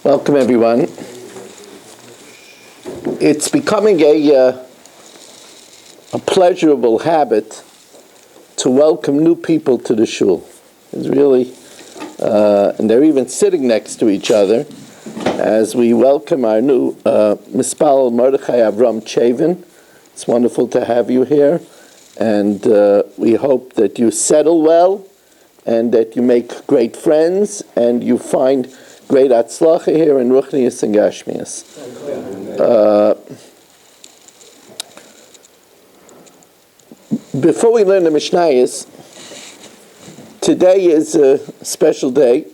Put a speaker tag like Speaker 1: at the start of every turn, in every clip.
Speaker 1: Welcome, everyone. It's becoming a pleasurable habit to welcome new people to the shul. It's really, and they're even sitting next to each other as we welcome our new Mispal Mordechai Avram Chavin. It's wonderful to have you here, and we hope that you settle well and that you make great friends and you find great atzlacha here in Ruchnius and Gashmias. Before we learn the Mishnayos, today is a special day.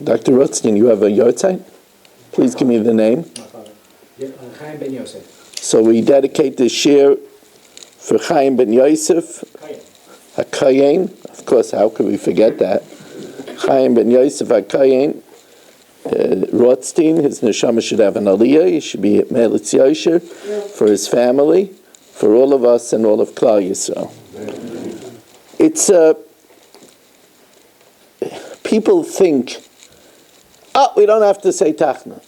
Speaker 1: Dr. Rothstein, you have a yahrzeit? Please give me the name.
Speaker 2: Chaim ben Yosef.
Speaker 1: So we dedicate this shir for Chaim ben Yosef. HaKayin, of course, how could we forget that? Chaim ben Yosef HaKayin, Rothstein, his neshama should have an aliyah. He should be Melitz Yosher for his family, for all of us and all of Klal Yisrael. It's, people think, we don't have to say Tachna.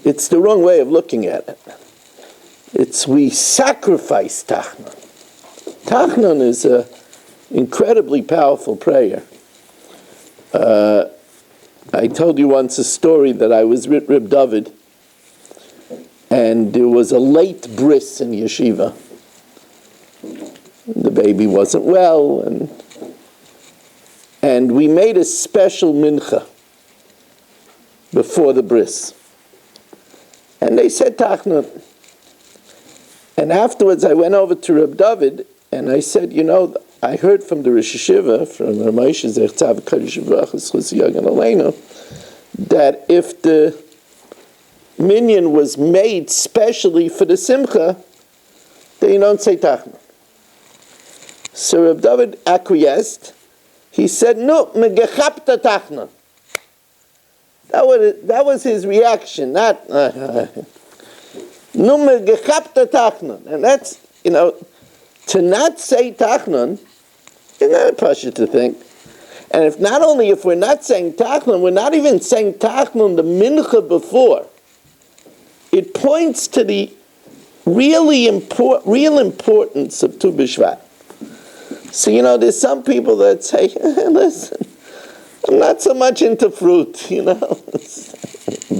Speaker 1: It's the wrong way of looking at it. It's we sacrifice Tachna. Tachnon is an incredibly powerful prayer. I told you once a story that I was with Reb David, and there was a late bris in yeshiva. The baby wasn't well, and we made a special mincha before the bris. And they said Tachnon. And afterwards I went over to Reb David, and I said, I heard from the Rosh Hashiva, from Ramoshe Zechtav Kadosh Baruch Hu Yagan Aleinu, that if the minyan was made specially for the simcha, then you don't say Tachna. So Reb David acquiesced. He said, "No, megechapta Tachna." That was his reaction. Not "No megechapta Tachna," and that's to not say Tachnon is not a pressure to think. And if we're not saying Tachnon, we're not even saying Tachnon the mincha before. It points to the real importance of Tu B'Shvat. So there's some people that say, listen, I'm not so much into fruit,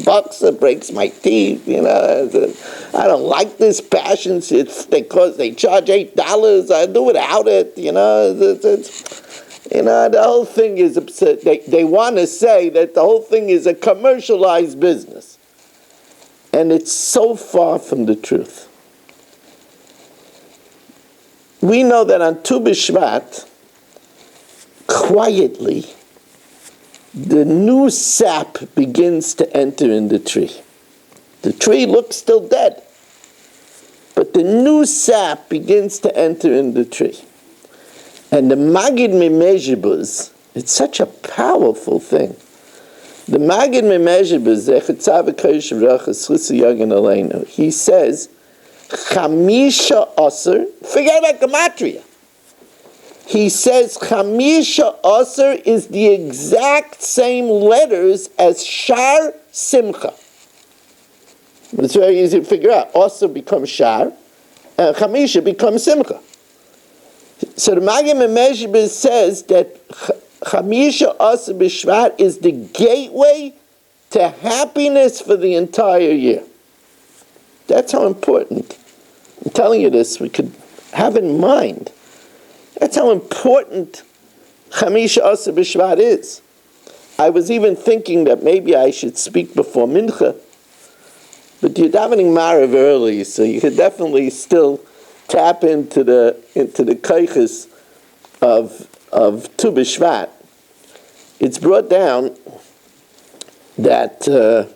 Speaker 1: Boxer breaks my teeth, I don't like this passion. It's because they charge $8. I do without it, the whole thing is absurd. They want to say that the whole thing is a commercialized business. And it's so far from the truth. We know that on Tu B'Shvat, quietly, the new sap begins to enter in the tree. The tree looks still dead, but the new sap begins to enter in the tree. And the Magid Mimejibuz, it's such a powerful thing. The Magid Mimejibuz, he says, Chamisha Aser, forget about Gematria. He says Chamisha Aser is the exact same letters as Shar Simcha. It's very easy to figure out. Aser becomes Shar, and Chamisha becomes Simcha. So the Magid Mimejibuz says that Chamisha Aser B'Shvat is the gateway to happiness for the entire year. That's how important. I'm telling you this, we could have in mind. That's how important Chamisha Aser B'Shvat is. I was even thinking that maybe I should speak before Mincha, but you're davening Marav early, so you could definitely still tap into the kaiches of Tu B'Shvat. It's brought down that the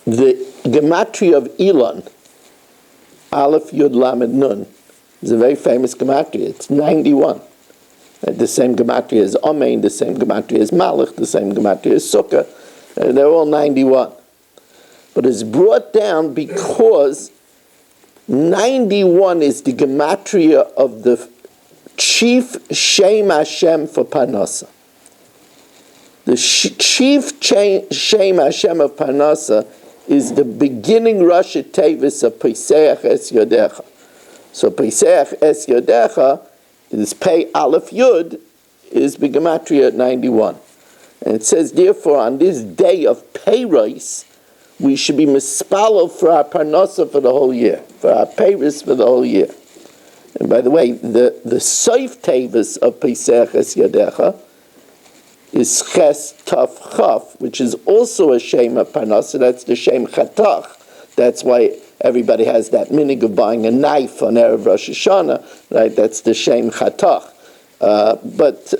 Speaker 1: gematria of Elon, Aleph Yud Lamed Nun, is a very famous gematria. It's 91. The same gematria as Amein, the same gematria as Malach, the same gematria as Sukkah. They're all 91. But it's brought down because 91 is the gematria of the chief Shem Hashem for Parnasa. The chief Shem Hashem of Parnasa is the beginning Rosh Tevis of Pesach Es Yodecha. So Pesach Es Yodecha is Pei Aleph Yud is Begematria at 91. And it says, therefore, on this day of Peiros, we should be mispalo for our Parnasa for the whole year, for our Peiros for the whole year. And by the way, the Soif Tevis of Pesach Es Yodecha is Ches Taf Chaf, which is also a Shem of Parnasa. That's the Shem Chatach. That's why everybody has that minig of buying a knife on Erev Rosh Hashanah, right? That's the Shem Chatach. But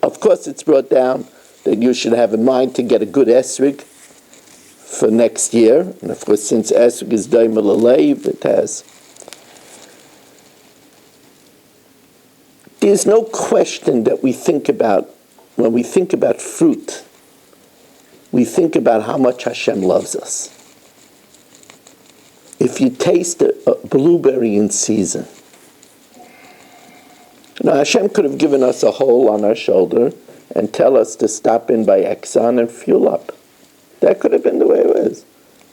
Speaker 1: of course, it's brought down that you should have in mind to get a good esrig for next year. And of course, since esrig is daimel aleiv, it has. There's no question that we think about, when we think about fruit, we think about how much Hashem loves us. If you taste a blueberry in season, now Hashem could have given us a hole on our shoulder and tell us to stop in by Exxon and fuel up. That could have been the way it was.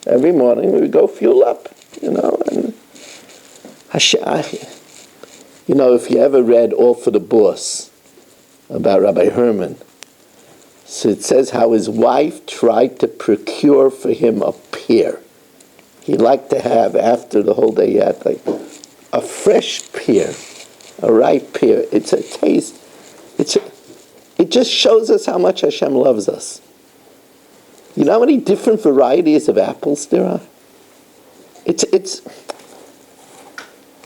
Speaker 1: Every morning we would go fuel up, and Hashem, if you ever read All for the Boss about Rabbi Herman, so it says how his wife tried to procure for him a pear. He liked to have, after the whole day, he had like a fresh pear, a ripe pear. It's a taste. It just shows us how much Hashem loves us. You know how many different varieties of apples there are?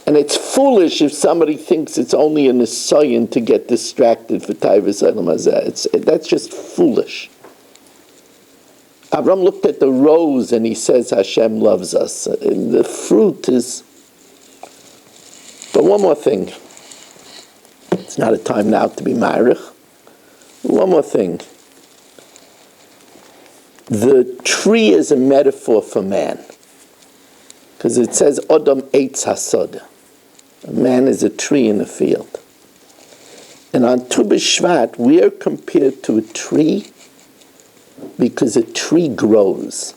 Speaker 1: And it's foolish if somebody thinks it's only a nisayon to get distracted for Taivas Elam Hazeh. That's just foolish. Avram looked at the rose and he says Hashem loves us. And the fruit is... But one more thing. It's not a time now to be ma'arich. One more thing. The tree is a metaphor for man. Because it says, Odom Eitz Hasod. A man is a tree in the field. And on Tu B'Shvat, we are compared to a tree because a tree grows.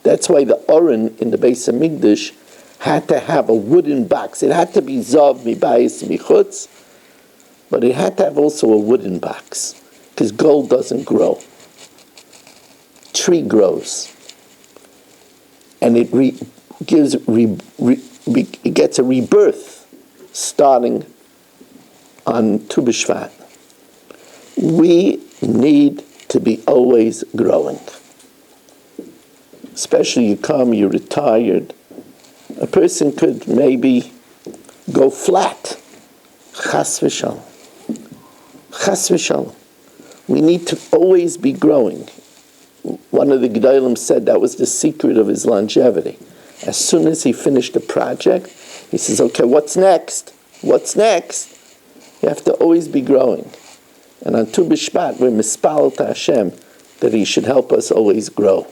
Speaker 1: That's why the Oren in the Beis HaMikdash had to have a wooden box. It had to be Zav Mibayis Michutz, but it had to have also a wooden box because gold doesn't grow. Tree grows. And it gets a rebirth starting on Tu B'Shvat. We need to be always growing. Especially you're retired. A person could maybe go flat. Chas v'shalom. Chas v'shalom. We need to always be growing. One of the Gedolim said that was the secret of his longevity. As soon as he finished a project, he says, okay, what's next? What's next? You have to always be growing. And on Tu B'Shvat, we're mispal to Hashem that He should help us always grow.